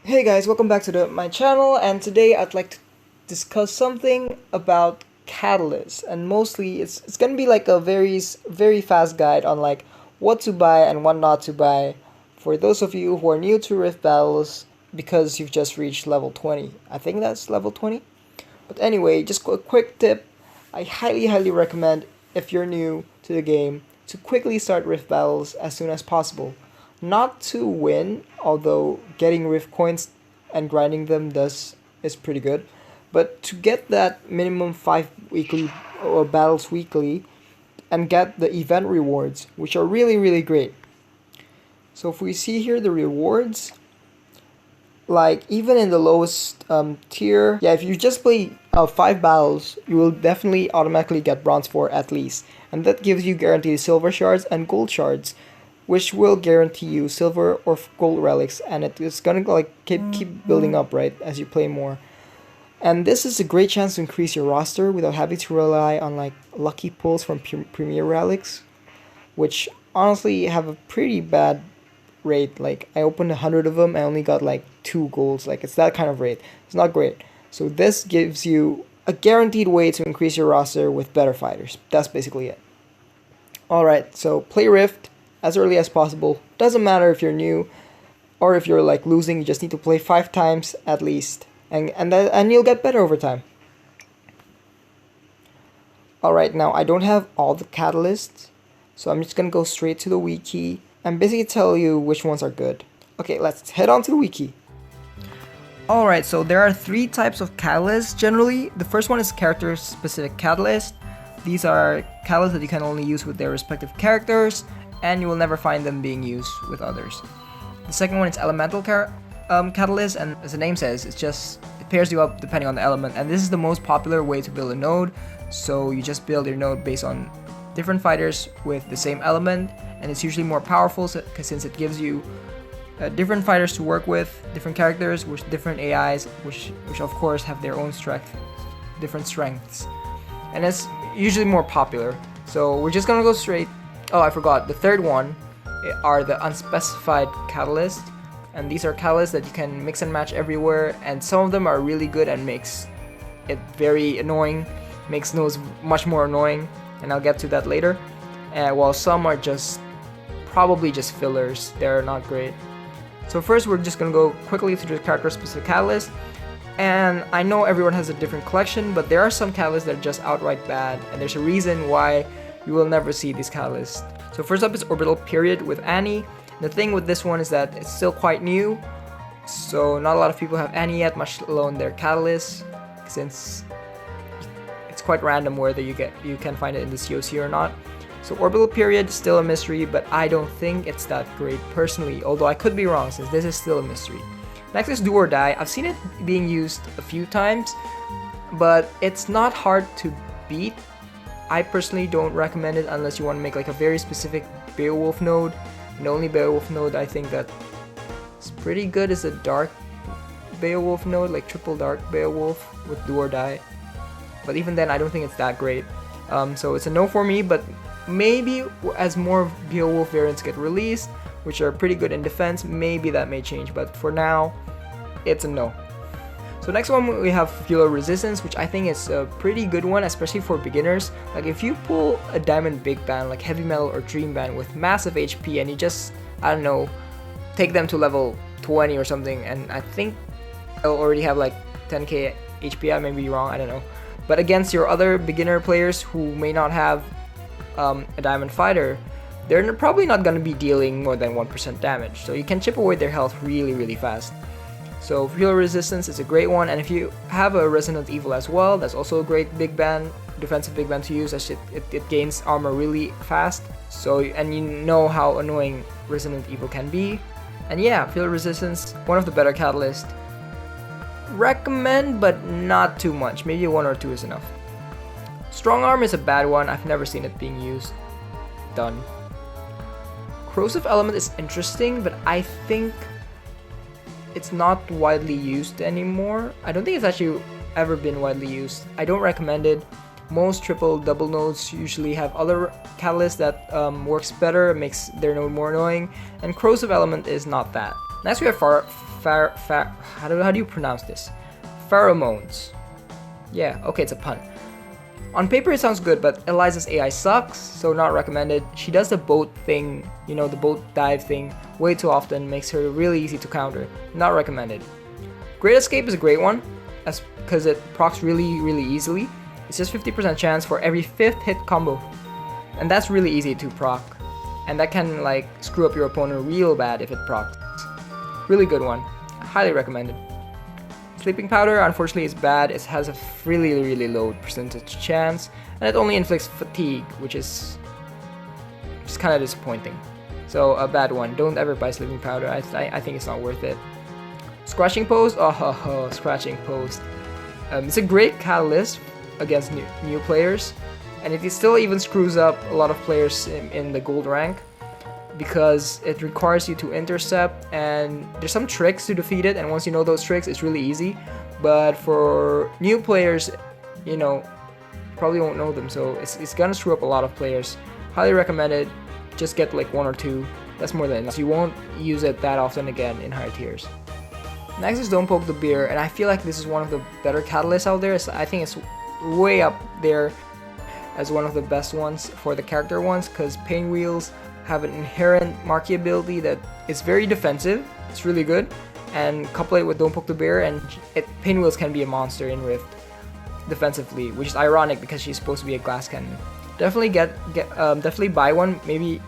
Hey guys, welcome back to my channel, and today I'd like to discuss something about catalysts, and mostly it's gonna be like a very fast guide on like what to buy and what not to buy for those of you who are new to Rift Battles because you've just reached level 20. I think that's level 20. But anyway, just a quick tip. I highly recommend if you're new to the game to quickly start Rift Battles as soon as possible. Not to win, although getting Rift coins and grinding them is pretty good, but to get that minimum 5 weekly or battles weekly and get the event rewards, which are really great. So if we see here the rewards, like even in the lowest tier, yeah, if you just play 5 battles, you will definitely automatically get bronze 4 at least, and that gives you guaranteed silver shards and gold shards, which will guarantee you silver or gold relics, and it's gonna like keep building up, right, as you play more. And this is a great chance to increase your roster without having to rely on like lucky pulls from premier relics, which honestly have a pretty bad rate. Like I opened 100 of them, I only got like 2 golds. Like it's that kind of rate. It's not great. So this gives you a guaranteed way to increase your roster with better fighters. That's basically it. Alright, so play Rift as early as possible. Doesn't matter if you're new or if you're like losing, you just need to play 5 times at least, and you'll get better over time. Alright, now I don't have all the catalysts, so I'm just gonna go straight to the wiki and basically tell you which ones are good. Okay, let's head on to the wiki. Alright, so there are 3 types of catalysts generally. The first one is character specific catalyst. These are catalysts that you can only use with their respective characters, and you will never find them being used with others. The second one is elemental catalyst, and as the name says, it pairs you up depending on the element, and this is the most popular way to build a node. So you just build your node based on different fighters with the same element, and it's usually more powerful since it gives you different fighters to work with, different characters with different AIs, which of course have their own different strengths, and it's usually more popular. So we're just gonna go straight. Oh, I forgot. The third one are the unspecified catalysts, and these are catalysts that you can mix and match everywhere, and some of them are really good and makes it very annoying, makes nodes much more annoying, and I'll get to that later. While some are probably just fillers, they're not great. So first we're just gonna go quickly through the character specific catalyst, and I know everyone has a different collection, but there are some catalysts that are just outright bad, and there's a reason why you will never see these catalysts. So first up is Orbital Period with Annie. The thing with this one is that it's still quite new, so not a lot of people have Annie yet, much alone their catalysts, since it's quite random whether you can find it in the COC or not. So Orbital Period is still a mystery, but I don't think it's that great personally, although I could be wrong since this is still a mystery. Next is Do or Die. I've seen it being used a few times, but it's not hard to beat. I personally don't recommend it unless you want to make like a very specific Beowulf node. And the only Beowulf node I think that is pretty good is a Dark Beowulf node, like triple Dark Beowulf with Do or Die. But even then, I don't think it's that great. So it's a no for me, but maybe as more Beowulf variants get released, which are pretty good in defense, maybe that may change. But for now, it's a no. So next one we have Futile Resistance, which I think is a pretty good one, especially for beginners. Like if you pull a Diamond Big Band like Heavy Metal or Dream Band with massive HP and you just, I don't know, take them to level 20 or something, and I think they'll already have like 10k HP, I may be wrong, I don't know. But against your other beginner players who may not have a Diamond Fighter, they're probably not going to be dealing more than 1% damage. So you can chip away their health really fast. So Futile Resistance is a great one, and if you have a Resident Evil as well, that's also a great big band, defensive big band to use, as it gains armor really fast. So, and you know how annoying Resident Evil can be. And yeah, Futile Resistance, one of the better catalysts. Recommend, but not too much. Maybe 1 or 2 is enough. Strong Arm is a bad one. I've never seen it being used. Done. Corrosive Element is interesting, but I think it's not widely used anymore. I don't think it's actually ever been widely used. I don't recommend it. Most triple double nodes usually have other catalysts that works better, makes their node more annoying, and Corrosive Element is not that. Next we have how do you pronounce this? Pheromones. Yeah, okay, it's a pun. On paper it sounds good, but Eliza's AI sucks, so not recommended. She does the boat thing, you know, the boat dive thing, way too often, makes her really easy to counter. Not recommended. Great Escape is a great one, because it procs really easily. It's just 50% chance for every 5th hit combo. And that's really easy to proc. And that can like screw up your opponent real bad if it procs. Really good one. Highly recommended. Sleeping Powder unfortunately is bad. It has a really low percentage chance, and it only inflicts fatigue, which is just kind of disappointing. So a bad one. Don't ever buy Sleeping Powder. I think it's not worth it. Scratching Post. Oh, Scratching Post. It's a great catalyst against new players, and it still even screws up a lot of players in the gold rank, because it requires you to intercept, and there's some tricks to defeat it, and once you know those tricks it's really easy. But for new players, you know, probably won't know them, so it's gonna screw up a lot of players. Highly recommended. Just get like 1 or 2, that's more than enough. You won't use it that often again in higher tiers. Next is Don't Poke the Bear, and I feel like this is one of the better catalysts out there. I think it's way up there as one of the best ones for the character ones, because Pain Wheels have an inherent marquee ability that is very defensive. It's really good, and couple it with Don't Poke the Bear, and Pain Wheels can be a monster in Rift defensively, which is ironic because she's supposed to be a glass cannon. Definitely definitely buy one, maybe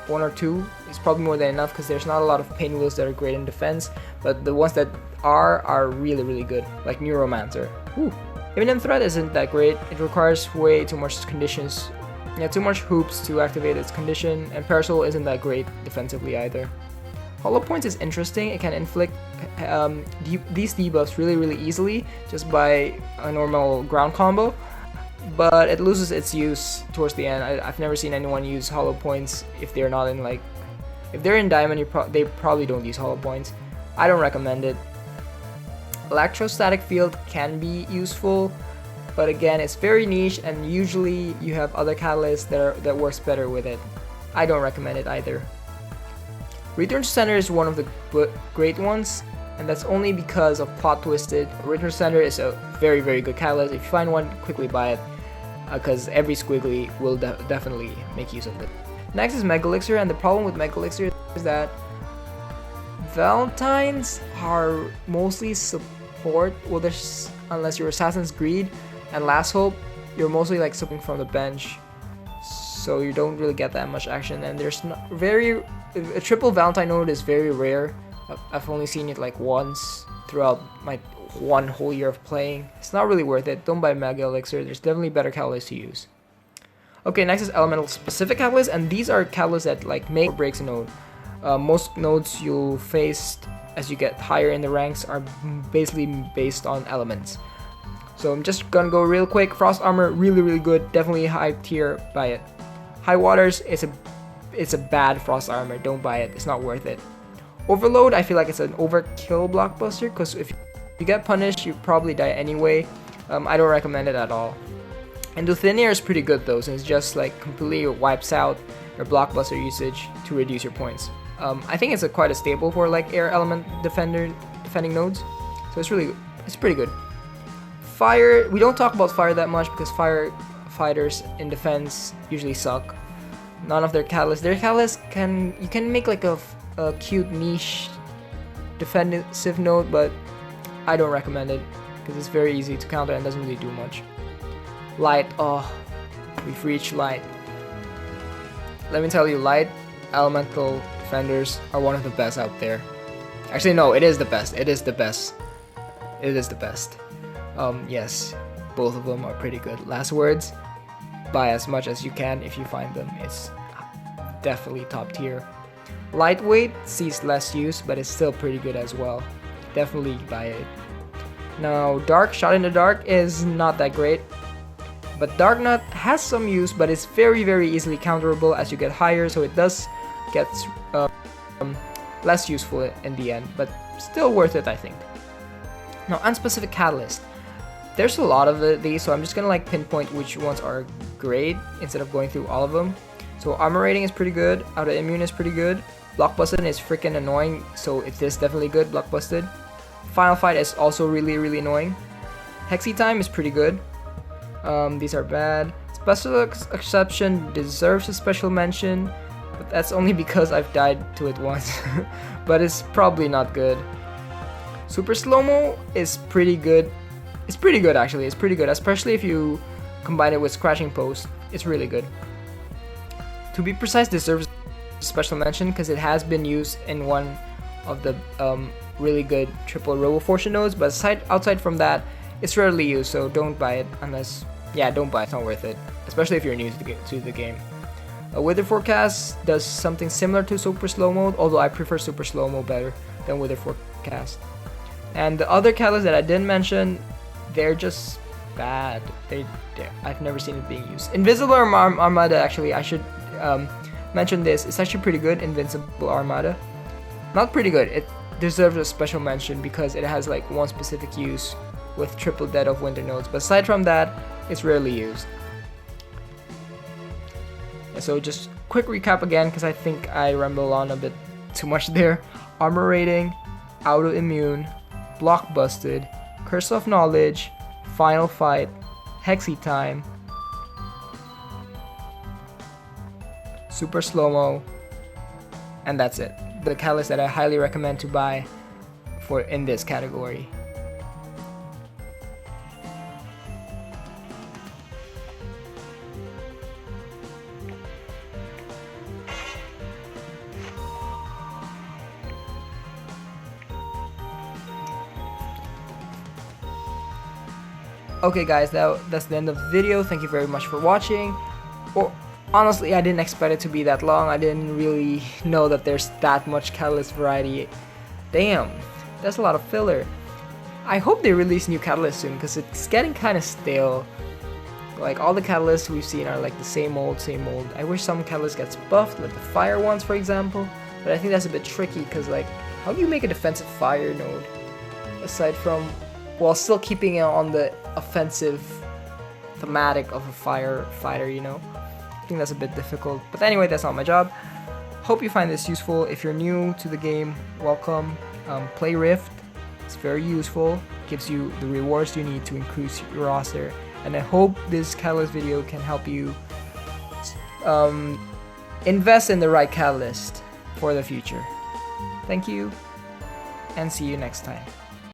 1 or 2 is probably more than enough, because there's not a lot of Pain Wheels that are great in defense, but the ones that are really good, like Neuromancer. Whew. Imminent Threat isn't that great. It requires way too much conditions. Yeah, too much hoops to activate its condition, and Parasol isn't that great defensively either. Hollow Points is interesting. It can inflict these debuffs really easily just by a normal ground combo, but it loses its use towards the end. I've never seen anyone use Hollow Points if they're not in if they're in Diamond, they probably don't use Hollow Points. I don't recommend it. Electrostatic Field can be useful, but again, it's very niche, and usually you have other catalysts that works better with it. I don't recommend it either. Return to Center is one of the great ones, and that's only because of Plot Twisted. Return to Center is a very good catalyst. If you find one, quickly buy it, because every squiggly will definitely make use of it. Next is Mega Elixir, and the problem with Mega Elixir is that Valentines are mostly support. Well, there's, unless you're Assassin's Greed and Last Hope, you're mostly like supporting from the bench, so you don't really get that much action. And there's not a triple Valentine node is very rare. I've only seen it like once throughout my 1 whole year of playing. It's not really worth it. Don't buy Mega Elixir. There's definitely better catalysts to use. Okay, next is Elemental Specific Catalysts, and these are catalysts that like make or breaks a node. Most nodes you'll face as you get higher in the ranks are basically based on elements. So I'm just gonna go real quick. Frost Armor, really good. Definitely high tier. Buy it. High Waters, it's a bad Frost Armor. Don't buy it. It's not worth it. Overload, I feel like it's an overkill blockbuster, because if you get punished, you probably die anyway. I don't recommend it at all. And the Thin Air is pretty good though, since it just like completely wipes out your blockbuster usage to reduce your points. I think it's quite a staple for like air element defending nodes, so it's pretty good. Fire, we don't talk about fire that much because fire fighters in defense usually suck. None of their catalysts. You can make like a cute niche defensive node, but I don't recommend it because it's very easy to counter and doesn't really do much. Light, oh, we've reached Light. Let me tell you, Light elemental defenders are one of the best out there. Actually, no, it is the best. It is the best. Yes, both of them are pretty good. Last words, buy as much as you can if you find them. It's definitely top tier. Lightweight sees less use, but it's still pretty good as well. Definitely buy it. Now, Dark Shot in the Dark is not that great, but Darknut has some use, but it's very easily counterable as you get higher, so it does get less useful in the end, but still worth it, I think. Now, unspecific catalyst. There's a lot of these, so I'm just gonna like pinpoint which ones are great instead of going through all of them. So Armor Rating is pretty good, Autoimmune is pretty good, Blockbusted is freaking annoying, so it is definitely good. Blockbusted. Final Fight is also really annoying. Hexy Time is pretty good. These are bad. Special Exception deserves a special mention, but that's only because I've died to it once. But it's probably not good. Super Slow-Mo is pretty good. It's pretty good actually. It's pretty good, especially if you combine it with Scratching Post. It's really good. To be precise, deserves a special mention because it has been used in one of the really good triple Robo Fortune nodes, but outside from that, it's rarely used, so don't buy it unless, yeah, don't buy it, it's not worth it, especially if you're new to the game. Weather Forecast does something similar to Super Slow Mode, although I prefer Super Slow Mo better than Weather Forecast. And the other catalysts that I didn't mention, they're just bad. I've never seen it being used. Invincible Armada, actually, I should mention this. It's actually pretty good, Invincible Armada. Not pretty good, it deserves a special mention because it has like one specific use with Triple Dead of Winter nodes, but aside from that, it's rarely used. So just quick recap again, because I think I ramble on a bit too much there. Armor Rating, Autoimmune, Blockbusted, Curse of Knowledge, Final Fight, Hexy Time, Super Slow-Mo, and that's it. The catalyst that I highly recommend to buy for in this category. Okay guys, that's the end of the video. Thank you very much for watching. Honestly, I didn't expect it to be that long. I didn't really know that there's that much catalyst variety. Damn, that's a lot of filler. I hope they release new catalysts soon because it's getting kind of stale. Like all the catalysts we've seen are like the same old. I wish some catalyst gets buffed, like the fire ones for example. But I think that's a bit tricky because like, how do you make a defensive fire node? Aside from, while still keeping it on the offensive thematic of a firefighter, you know? I think that's a bit difficult. But anyway, that's not my job. Hope you find this useful. If you're new to the game, welcome. Play Rift. It's very useful. Gives you the rewards you need to increase your roster. And I hope this catalyst video can help you invest in the right catalyst for the future. Thank you, and see you next time.